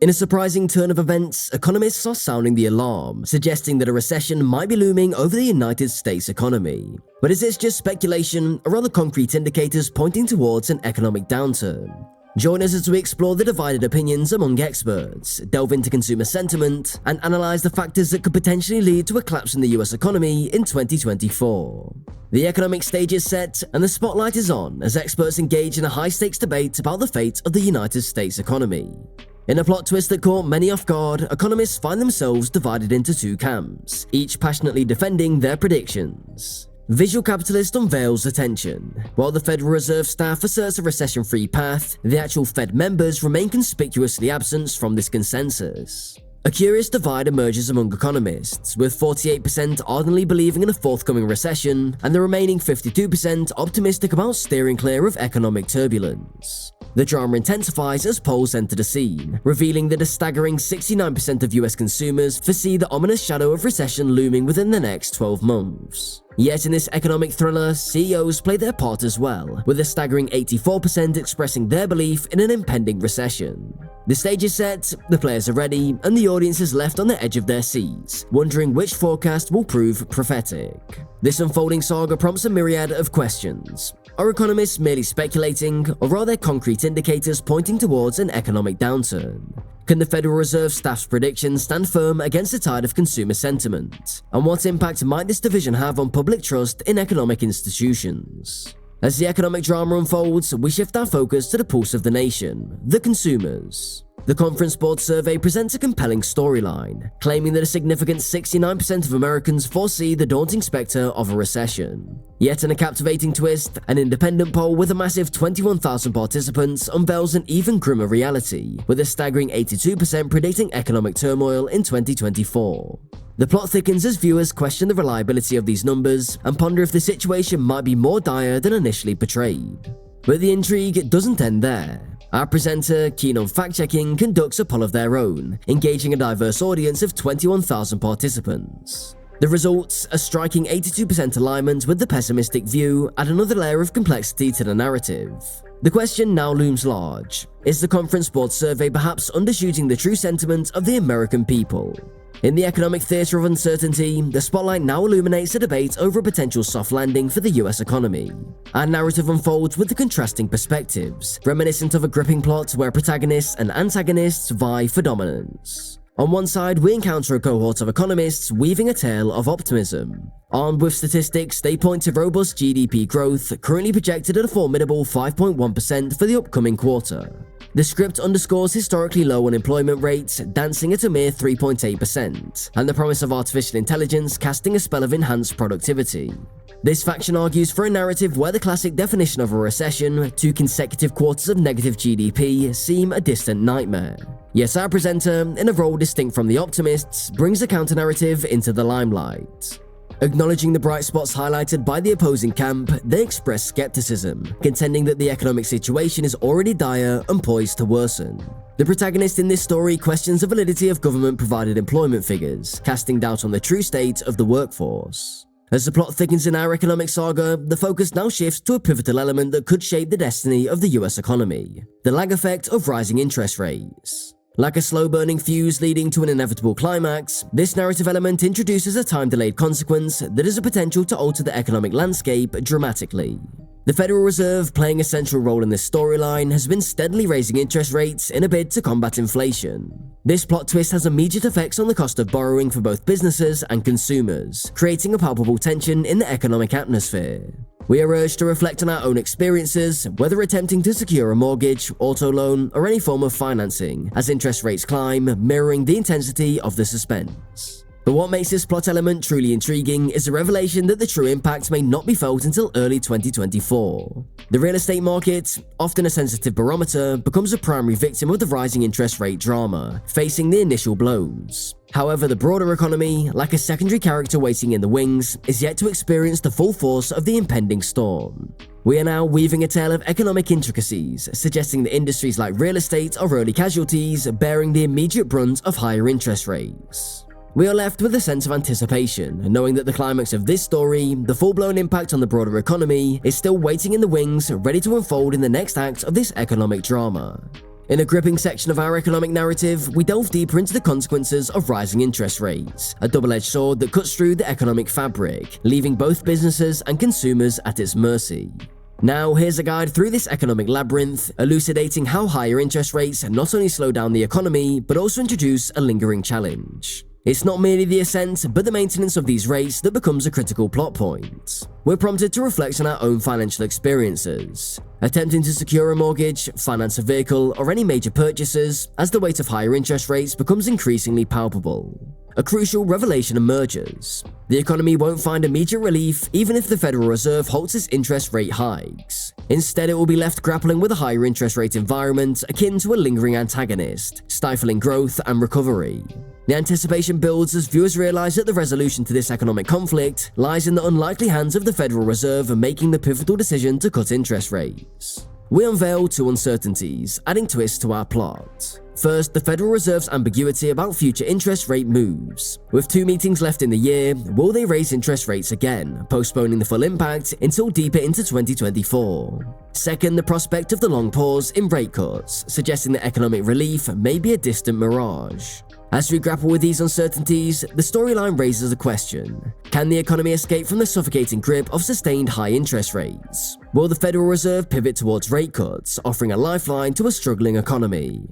In a surprising turn of events, economists are sounding the alarm, suggesting that a recession might be looming over the United States economy. But is this just speculation, or are there concrete indicators pointing towards an economic downturn? Join us as we explore the divided opinions among experts, delve into consumer sentiment, and analyze the factors that could potentially lead to a collapse in the US economy in 2024. The economic stage is set, and the spotlight is on as experts engage in a high-stakes debate about the fate of the United States economy. In a plot twist that caught many off guard, economists find themselves divided into two camps, each passionately defending their predictions. Visual capitalist unveils attention. While the Federal Reserve staff asserts a recession-free path, the actual Fed members remain conspicuously absent from this consensus. A curious divide emerges among economists, with 48% ardently believing in a forthcoming recession, and the remaining 52% optimistic about steering clear of economic turbulence. The drama intensifies as polls enter the scene, revealing that a staggering 69% of US consumers foresee the ominous shadow of recession looming within the next 12 months. Yet in this economic thriller, CEOs play their part as well, with a staggering 84% expressing their belief in an impending recession. The stage is set, the players are ready, and the audience is left on the edge of their seats, wondering which forecast will prove prophetic. This unfolding saga prompts a myriad of questions. Are economists merely speculating, or are there concrete indicators pointing towards an economic downturn? Can the Federal Reserve staff's predictions stand firm against the tide of consumer sentiment? And what impact might this division have on public trust in economic institutions? As the economic drama unfolds, we shift our focus to the pulse of the nation, the consumers. The Conference Board survey presents a compelling storyline, claiming that a significant 69% of Americans foresee the daunting specter of a recession. Yet in a captivating twist, an independent poll with a massive 21,000 participants unveils an even grimmer reality, with a staggering 82% predicting economic turmoil in 2024. The plot thickens as viewers question the reliability of these numbers and ponder if the situation might be more dire than initially portrayed. But the intrigue doesn't end there. Our presenter, keen on fact-checking, conducts a poll of their own, engaging a diverse audience of 21,000 participants. The results, a striking 82% alignment with the pessimistic view, add another layer of complexity to the narrative. The question now looms large. Is the Conference Board survey perhaps undershooting the true sentiment of the American people? In the economic theater of uncertainty, the spotlight now illuminates a debate over a potential soft landing for the US economy. Our narrative unfolds with the contrasting perspectives, reminiscent of a gripping plot where protagonists and antagonists vie for dominance. On one side, we encounter a cohort of economists weaving a tale of optimism. Armed with statistics, they point to robust GDP growth, currently projected at a formidable 5.1% for the upcoming quarter. The script underscores historically low unemployment rates, dancing at a mere 3.8%, and the promise of artificial intelligence casting a spell of enhanced productivity. This faction argues for a narrative where the classic definition of a recession, 2 consecutive quarters of negative GDP, seem a distant nightmare. Yet our presenter, in a role distinct from the optimists, brings a counter-narrative into the limelight. Acknowledging the bright spots highlighted by the opposing camp, they express skepticism, contending that the economic situation is already dire and poised to worsen. The protagonist in this story questions the validity of government-provided employment figures, casting doubt on the true state of the workforce. As the plot thickens in our economic saga, the focus now shifts to a pivotal element that could shape the destiny of the US economy: the lag effect of rising interest rates. Like a slow-burning fuse leading to an inevitable climax, this narrative element introduces a time-delayed consequence that has the potential to alter the economic landscape dramatically. The Federal Reserve, playing a central role in this storyline, has been steadily raising interest rates in a bid to combat inflation. This plot twist has immediate effects on the cost of borrowing for both businesses and consumers, creating a palpable tension in the economic atmosphere. We are urged to reflect on our own experiences, whether attempting to secure a mortgage, auto loan, or any form of financing, as interest rates climb, mirroring the intensity of the suspense. But what makes this plot element truly intriguing is the revelation that the true impact may not be felt until early 2024. The real estate market, often a sensitive barometer, becomes a primary victim of the rising interest rate drama, facing the initial blows. However, the broader economy, like a secondary character waiting in the wings, is yet to experience the full force of the impending storm. We are now weaving a tale of economic intricacies, suggesting that industries like real estate are early casualties, bearing the immediate brunt of higher interest rates. We are left with a sense of anticipation, knowing that the climax of this story, the full-blown impact on the broader economy, is still waiting in the wings, ready to unfold in the next act of this economic drama. In a gripping section of our economic narrative, we delve deeper into the consequences of rising interest rates, a double-edged sword that cuts through the economic fabric, leaving both businesses and consumers at its mercy. Now, here's a guide through this economic labyrinth, elucidating how higher interest rates not only slow down the economy, but also introduce a lingering challenge. It's not merely the ascent, but the maintenance of these rates that becomes a critical plot point. We're prompted to reflect on our own financial experiences, attempting to secure a mortgage, finance a vehicle, or any major purchases as the weight of higher interest rates becomes increasingly palpable. A crucial revelation emerges. The economy won't find immediate relief even if the Federal Reserve halts its interest rate hikes. Instead, it will be left grappling with a higher interest rate environment akin to a lingering antagonist, stifling growth and recovery. The anticipation builds as viewers realize that the resolution to this economic conflict lies in the unlikely hands of the Federal Reserve making the pivotal decision to cut interest rates. We unveil two uncertainties, adding twists to our plot. First, the Federal Reserve's ambiguity about future interest rate moves. With 2 meetings left in the year, will they raise interest rates again, postponing the full impact until deeper into 2024? Second, the prospect of the long pause in rate cuts, suggesting that economic relief may be a distant mirage. As we grapple with these uncertainties, the storyline raises a question. Can the economy escape from the suffocating grip of sustained high interest rates? Will the Federal Reserve pivot towards rate cuts, offering a lifeline to a struggling economy?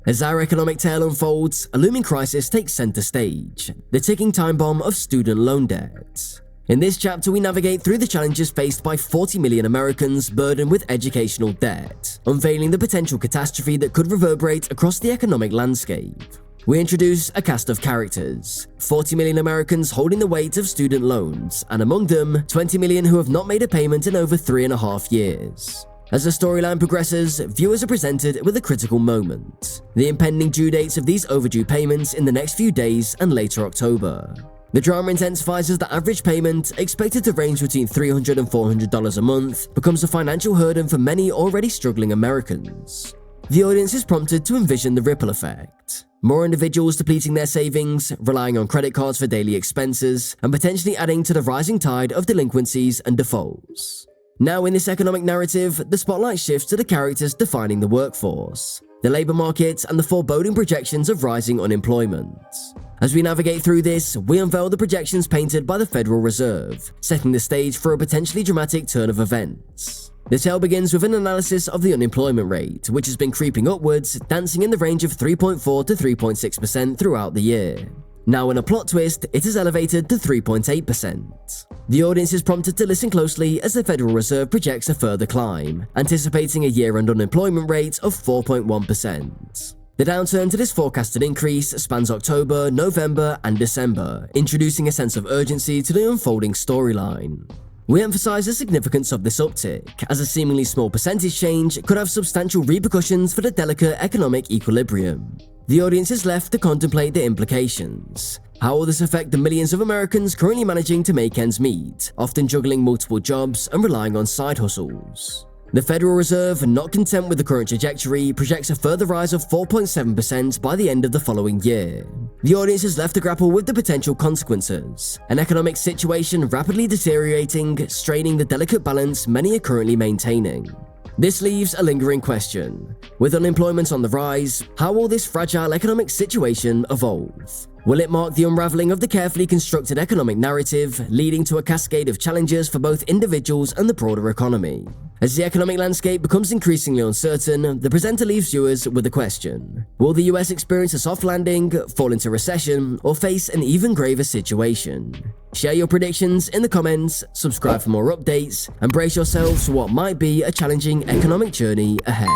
As our economic tale unfolds, a looming crisis takes center stage, the ticking time bomb of student loan debt. In this chapter, we navigate through the challenges faced by 40 million Americans burdened with educational debt, unveiling the potential catastrophe that could reverberate across the economic landscape. We introduce a cast of characters, 40 million Americans holding the weight of student loans, and among them, 20 million who have not made a payment in over 3.5 years. As the storyline progresses, viewers are presented with a critical moment, the impending due dates of these overdue payments in the next few days and later October. The drama intensifies as the average payment, expected to range between $300 and $400 a month, becomes a financial burden for many already struggling Americans. The audience is prompted to envision the ripple effect. More individuals depleting their savings, relying on credit cards for daily expenses, and potentially adding to the rising tide of delinquencies and defaults. Now in this economic narrative, the spotlight shifts to the characters defining the workforce, the labor market, and the foreboding projections of rising unemployment. As we navigate through this, we unveil the projections painted by the Federal Reserve, setting the stage for a potentially dramatic turn of events. The tale begins with an analysis of the unemployment rate, which has been creeping upwards, dancing in the range of 3.4 to 3.6% throughout the year. Now in a plot twist, it is elevated to 3.8%. The audience is prompted to listen closely as the Federal Reserve projects a further climb, anticipating a year-end unemployment rate of 4.1%. The downturn to this forecasted increase spans October, November, and December, introducing a sense of urgency to the unfolding storyline. We emphasize the significance of this uptick, as a seemingly small percentage change could have substantial repercussions for the delicate economic equilibrium. The audience is left to contemplate the implications. How will this affect the millions of Americans currently managing to make ends meet, often juggling multiple jobs and relying on side hustles? The Federal Reserve, not content with the current trajectory, projects a further rise of 4.7% by the end of the following year. The audience is left to grapple with the potential consequences, an economic situation rapidly deteriorating, straining the delicate balance many are currently maintaining. This leaves a lingering question. With unemployment on the rise, how will this fragile economic situation evolve? Will it mark the unraveling of the carefully constructed economic narrative, leading to a cascade of challenges for both individuals and the broader economy? As the economic landscape becomes increasingly uncertain, the presenter leaves viewers with a question. Will the US experience a soft landing, fall into recession, or face an even graver situation? Share your predictions in the comments, subscribe for more updates, and brace yourselves for what might be a challenging economic journey ahead.